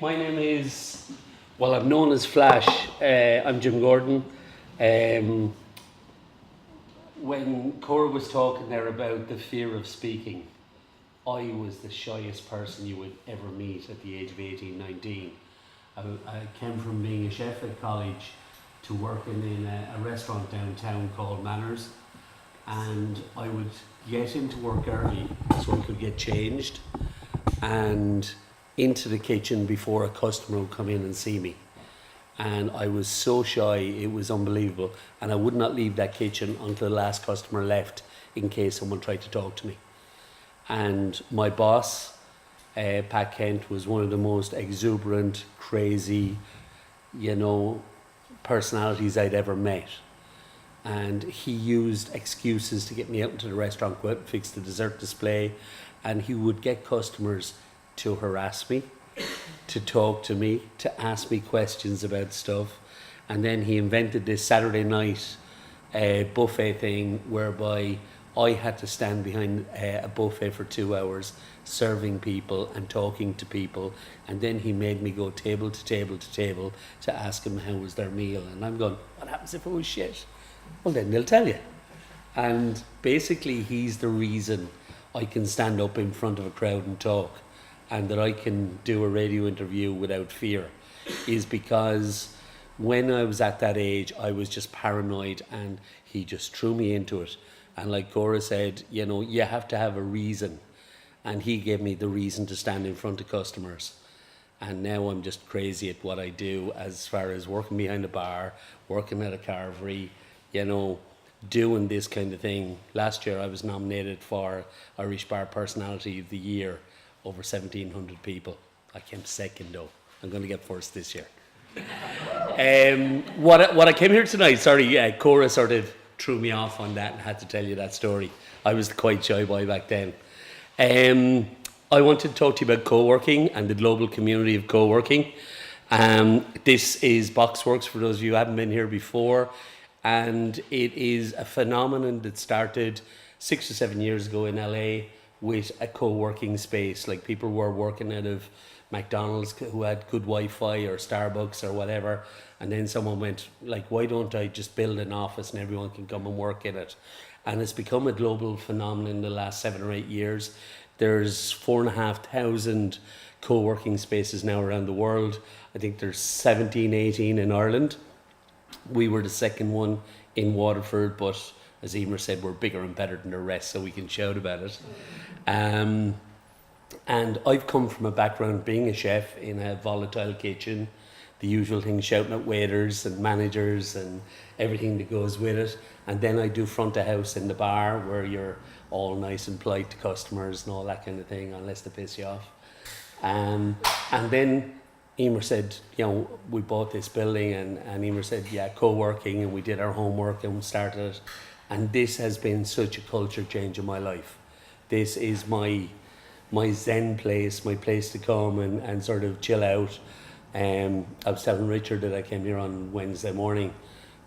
My name is, well, I'm known as Flash. I'm Jim Gordon. Um, when Cora was talking there about the fear of speaking, I was the shyest person you would ever meet at the age of 18, 19. I came from being a chef at college to working in a restaurant downtown called Manners, and I would get into work early so I could get changed and into the kitchen before a customer would come in and see me. And I was so shy, it was unbelievable. And I would not leave that kitchen until the last customer left in case someone tried to talk to me. And my boss, Pat Kent, was one of the most exuberant, crazy, personalities I'd ever met. And he used excuses to get me out into the restaurant, go out and fix the dessert display. And he would get customers to harass me, to talk to me, to ask me questions about stuff. And then he invented this Saturday night buffet thing whereby I had to stand behind a buffet for 2 hours serving people and talking to people. And then he made me go table to table to table to ask them how was their meal. And I'm going, what happens if it was shit? Well, then they'll tell you. And basically he's the reason I can stand up in front of a crowd and talk, and that I can do a radio interview without fear, is because when I was at that age, I was just paranoid, and he just threw me into it. And like Cora said, you have to have a reason. And he gave me the reason to stand in front of customers. And now I'm just crazy at what I do as far as working behind a bar, working at a carvery, doing this kind of thing. Last year I was nominated for Irish Bar Personality of the Year, over 1,700 people. I came second though. I'm going to get first this year. What I came here tonight, Cora sort of threw me off on that and had to tell you that story. I was quite shy boy back then. I wanted to talk to you about co-working and the global community of co-working. This is Boxworks, for those of you who haven't been here before. And it is a phenomenon that started 6 or 7 years ago in LA with a co-working space. Like, people were working out of McDonald's who had good Wi-Fi, or Starbucks or whatever. And then someone went, like, why don't I just build an office and everyone can come and work in it? And it's become a global phenomenon in the last 7 or 8 years. There's 4,500 co-working spaces now around the world. I think there's 17, 18 in Ireland. We were the second one in Waterford, but as Emer said, we're bigger and better than the rest, so we can shout about it. And I've come from a background being a chef in a volatile kitchen, the usual thing, shouting at waiters and managers and everything that goes with it. And then I do front of house in the bar, where you're all nice and polite to customers and all that kind of thing, unless they piss you off. And then Emer said, we bought this building, and Emer said, yeah, co-working, and we did our homework and we started it. And this has been such a culture change in my life. This is my zen place, my place to come and sort of chill out. I was telling Richard that I came here on Wednesday morning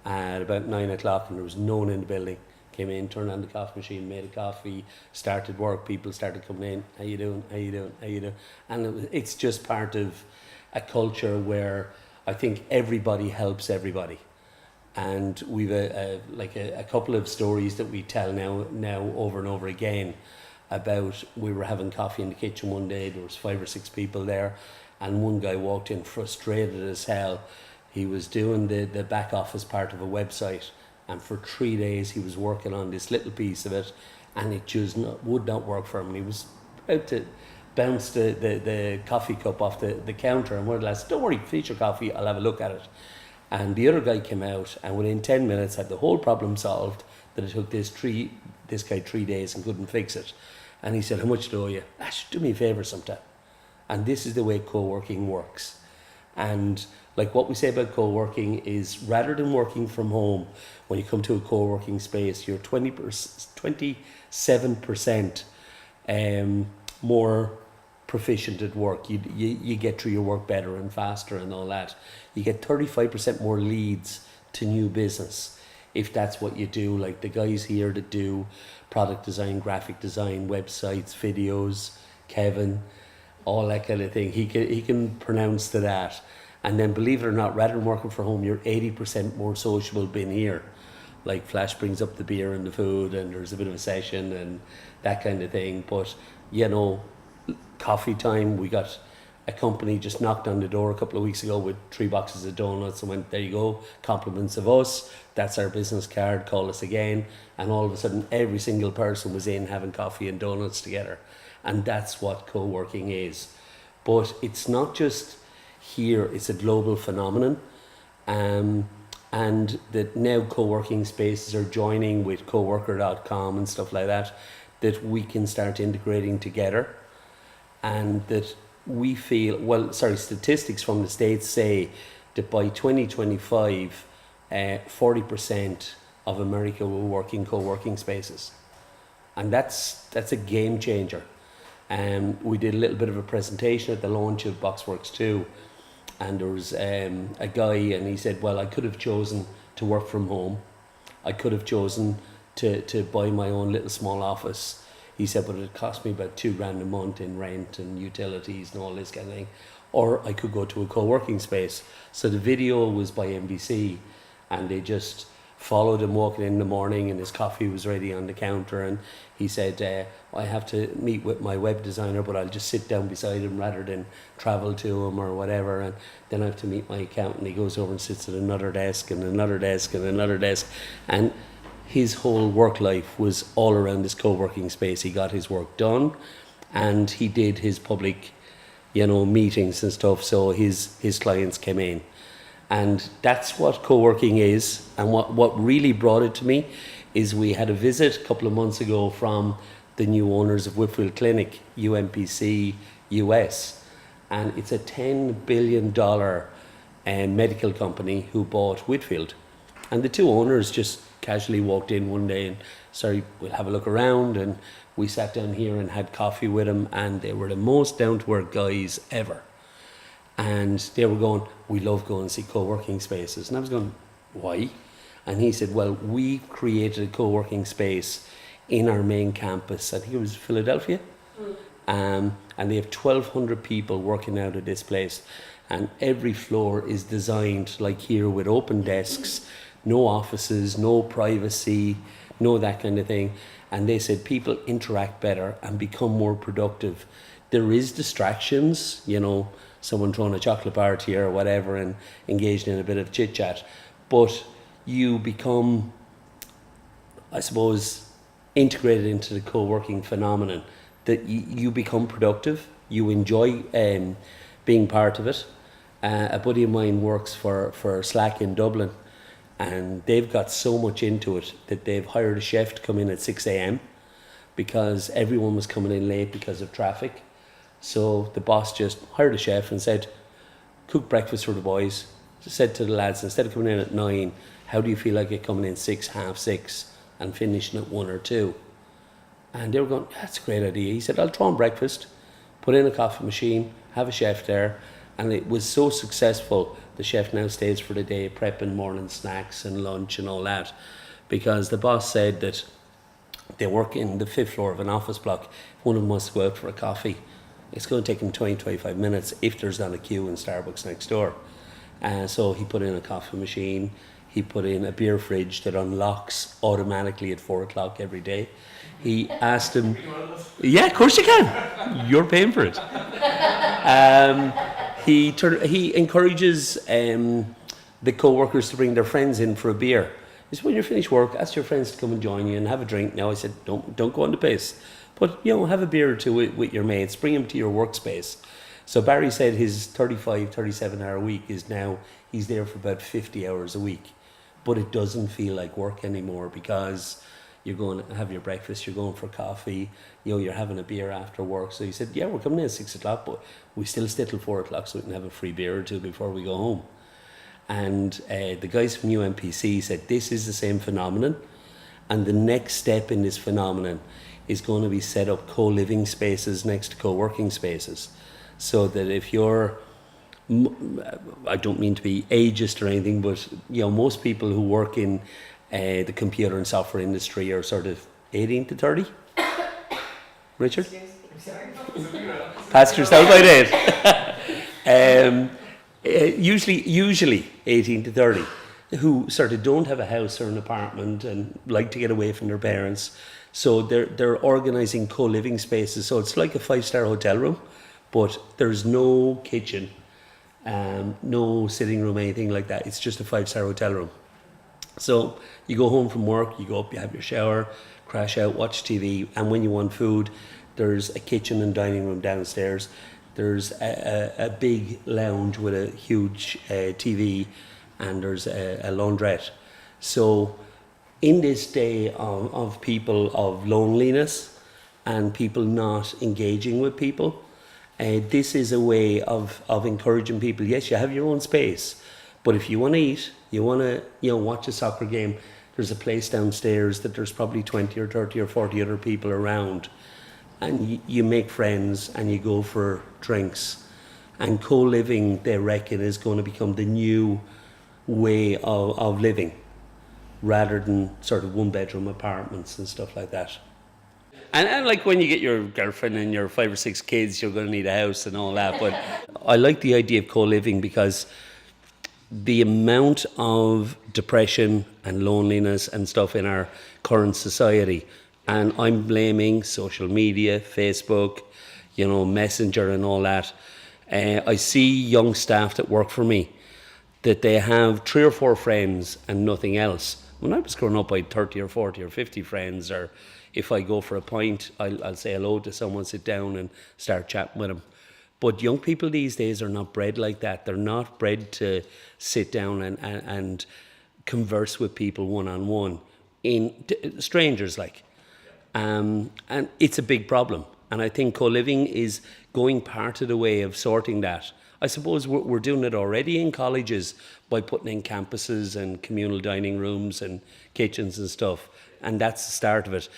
at about 9 o'clock, and there was no one in the building. Came in, turned on the coffee machine, made a coffee, started work. People started coming in. How you doing? How you doing? How you doing? And it's just part of a culture where I think everybody helps everybody. And we've a couple of stories that we tell now over and over again about, we were having coffee in the kitchen one day, there was 5 or 6 people there, and one guy walked in frustrated as hell. He was doing the back office part of a website, and for 3 days he was working on this little piece of it, and it just would not work for him. He was about to bounce the coffee cup off the counter, and one of the lads said, don't worry, finish your coffee, I'll have a look at it. And the other guy came out, and within 10 minutes had the whole problem solved, that it took this guy 3 days and couldn't fix it. And he said, how much do I owe you? Do me a favour sometime. And this is the way co-working works. And like, what we say about co-working is, rather than working from home, when you come to a co-working space, you're 27% more proficient at work. You get through your work better and faster and all that. You get 35% more leads to new business if that's what you do. Like the guys here that do product design, graphic design, websites, videos, Kevin, all that kind of thing. He can pronounce to that. And then, believe it or not, rather than working from home, you're 80% more sociable being here. Like Flash brings up the beer and the food, and there's a bit of a session and that kind of thing. But you know, coffee time. We got a company just knocked on the door a couple of weeks ago with 3 boxes of donuts and went, there you go, compliments of us. That's our business card. Call us again. And all of a sudden, every single person was in having coffee and donuts together, and that's what co-working is. But it's not just here, it's a global phenomenon, and that now co-working spaces are joining with coworker.com and stuff like that, that we can start integrating together, and that we feel, statistics from the States say that by 2025, 40% of America will work in co-working spaces, and that's a game changer. We did a little bit of a presentation at the launch of Boxworks 2, and there was a guy, and he said, well, I could have chosen to work from home. I could have chosen to buy my own little small office. He said, but it cost me about $2,000 a month in rent and utilities and all this kind of thing. Or I could go to a co-working space. So the video was by NBC, and they just followed him walking in the morning, and his coffee was ready on the counter, and he said, I have to meet with my web designer, but I'll just sit down beside him rather than travel to him or whatever, and then I have to meet my accountant. He goes over and sits at another desk and another desk and another desk, and his whole work life was all around this co-working space. He got his work done, and he did his public, meetings and stuff, so his clients came in. And that's what co-working is. And what really brought it to me is we had a visit a couple of months ago from the new owners of Whitfield Clinic, UMPC US. And it's a $10 billion medical company who bought Whitfield. And the two owners just casually walked in one day and, sorry, we'll have a look around. And we sat down here and had coffee with them, and they were the most down-to-earth guys ever. And they were going, we love going to see co-working spaces. And I was going, why? And he said, well, we created a co-working space in our main campus. I think it was Philadelphia. And they have 1,200 people working out of this place. And every floor is designed like here, with open desks, no offices, no privacy, no that kind of thing. And they said people interact better and become more productive. There is distractions, someone throwing a chocolate bar to you or whatever, and engaged in a bit of chit chat, but you become, I suppose, integrated into the co-working phenomenon, that you become productive, you enjoy being part of it. A buddy of mine works for Slack in Dublin, and they've got so much into it that they've hired a chef to come in at 6 a.m. because everyone was coming in late because of traffic. So the boss just hired a chef and said, cook breakfast for the boys. Just said to the lads, instead of coming in at 9, how do you feel like it coming in 6, half 6, and finishing at 1 or 2? And they were going, that's a great idea. He said, I'll throw on breakfast, put in a coffee machine, have a chef there. And it was so successful, the chef now stays for the day, prepping morning snacks and lunch and all that. Because the boss said that they work in the 5th floor of an office block. If one of them wants to go out for a coffee, it's going to take him 20-25 minutes if there's not a queue in Starbucks next door. So he put in a coffee machine, he put in a beer fridge that unlocks automatically at 4 o'clock every day. He asked him, yeah, of course you can, you're paying for it. He encourages the co-workers to bring their friends in for a beer. He said, when you finish work, ask your friends to come and join you and have a drink. Now I said, don't go on the piss. But, have a beer or two with your mates, bring them to your workspace. So Barry said his 35, 37 hour week is now, he's there for about 50 hours a week. But it doesn't feel like work anymore, because you're going to have your breakfast, you're going for coffee, you're having a beer after work. So he said, yeah, we're coming in at 6 o'clock, but we still stay till 4 o'clock so we can have a free beer or two before we go home. And the guys from UMPC said this is the same phenomenon, and the next step in this phenomenon is going to be set up co-living spaces next to co-working spaces, so that if you're, I don't mean to be ageist or anything, but most people who work in the computer and software industry are sort of 18 to 30. Richard? Past yourself by date. Usually 18 to 30, who sort of don't have a house or an apartment and like to get away from their parents. So they're organising co-living spaces. So it's like a 5-star hotel room, but there's no kitchen, no sitting room, anything like that. It's just a 5-star hotel room. So you go home from work, you go up, you have your shower, crash out, watch TV, and when you want food, there's a kitchen and dining room downstairs. There's a big lounge with a huge TV, and there's a laundrette. So in this day of people of loneliness and people not engaging with people, this is a way of encouraging people. Yes, you have your own space, but if you want to eat, you want to watch a soccer game, there's a place downstairs that there's probably 20 or 30 or 40 other people around, and you make friends and you go for drinks. And co-living, they reckon, is going to become the new way of living, rather than sort of 1-bedroom apartments and stuff like that. And like when you get your girlfriend and your 5 or 6 kids, you're going to need a house and all that. But I like the idea of co-living because the amount of depression and loneliness and stuff in our current society, and I'm blaming social media, Facebook, Messenger and all that. I see young staff that work for me that they have 3 or 4 friends and nothing else. When I was growing up, I had 30 or 40 or 50 friends, or if I go for a pint, I'll say hello to someone, sit down and start chatting with them. But young people these days are not bred like that. They're not bred to sit down and converse with people one-on-one, strangers like. And it's a big problem. And I think co-living is going part of the way of sorting that. I suppose we're doing it already in colleges by putting in campuses and communal dining rooms and kitchens and stuff. And that's the start of it.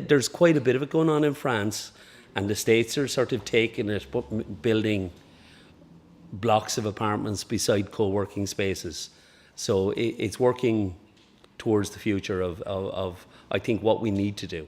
There's quite a bit of it going on in France, and the States are sort of taking it, building blocks of apartments beside co-working spaces. So it's working towards the future of I think what we need to do.